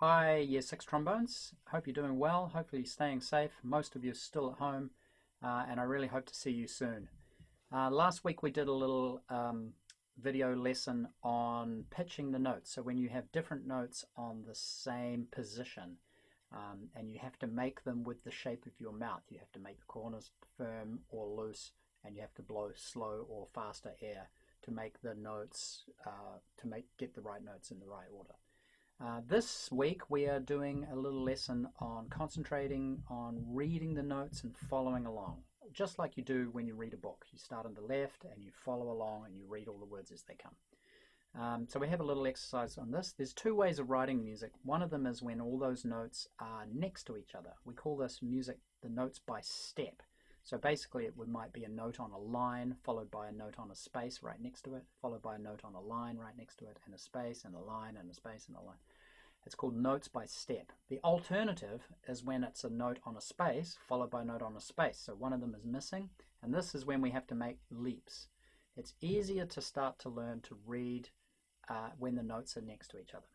Hi, Year 6 trombones. Hope you're doing well. Hopefully you're staying safe. Most of you are still at home, and I really hope to see you soon. Last week we did a little video lesson on pitching the notes. So when you have different notes on the same position, and you have to make them with the shape of your mouth. You have to make the corners firm or loose, and you have to blow slow or faster air to make the notes, get the right notes in the right order. This week we are doing a little lesson on concentrating on reading the notes and following along, just like you do when you read a book. You start on the left and you follow along and you read all the words as they come. So we have a little exercise on this. There's two ways of writing music. One of them is when all those notes are next to each other. We call this music the notes by step. So basically it might be a note on a line followed by a note on a space right next to it, followed by a note on a line right next to it, and a space and a line and a space and a line. It's called notes by step. The alternative is when it's a note on a space followed by a note on a space. So one of them is missing, and this is when we have to make leaps. It's easier to start to learn to read when the notes are next to each other.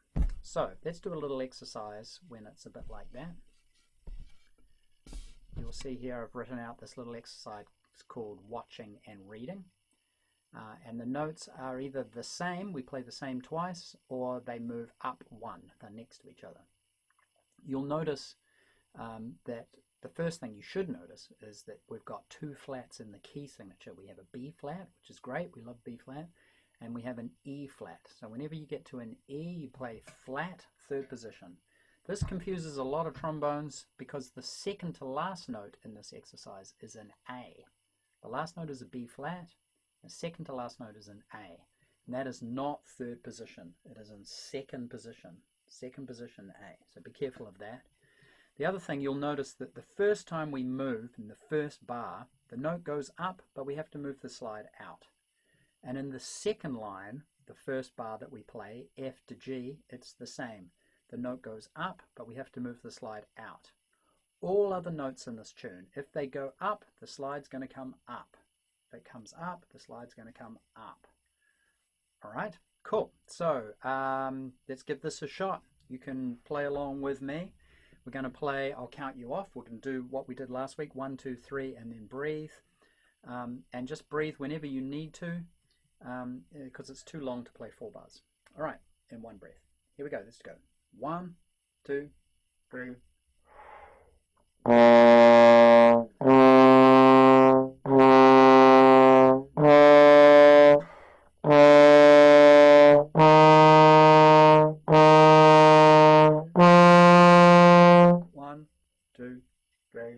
So let's do a little exercise when it's a bit like that. You'll see here I've written out this little exercise. It's called watching and reading. And the notes are either the same, we play the same twice, or they move up one. They're next to each other. You'll notice that the first thing you should notice is that we've got two flats in the key signature. We have a B flat, which is great, we love B flat, and we have an E flat. So whenever you get to an E, you play flat, third position. This confuses a lot of trombones because the second to last note in this exercise is an A. The last note is a B flat, the second to last note is an A. And that is not third position, it is in second position A. So be careful of that. The other thing, you'll notice that the first time we move in the first bar, the note goes up, but we have to move the slide out. And in the second line, the first bar that we play, F to G, it's the same. The note goes up, but we have to move the slide out. All other notes in this tune, if they go up, the slide's going to come up. If it comes up, the slide's going to come up. All right, cool. So let's give this a shot. You can play along with me. We're going to play, I'll count you off. We're going to do what we did last week, 1, 2, 3, and then breathe. And just breathe whenever you need to, because it's too long to play 4 bars. All right, in one breath. Here we go, let's go. 1, 2, 3. One, two, three.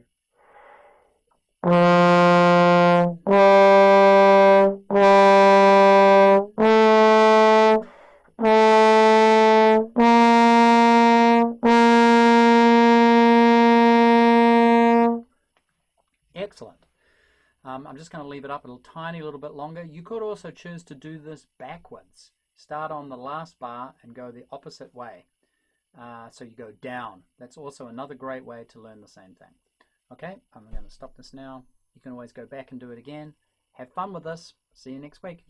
Excellent. I'm just going to leave it up a tiny little bit longer. You could also choose to do this backwards. Start on the last bar and go the opposite way. So you go down. That's also another great way to learn the same thing. Okay, I'm going to stop this now. You can always go back and do it again. Have fun with this. See you next week.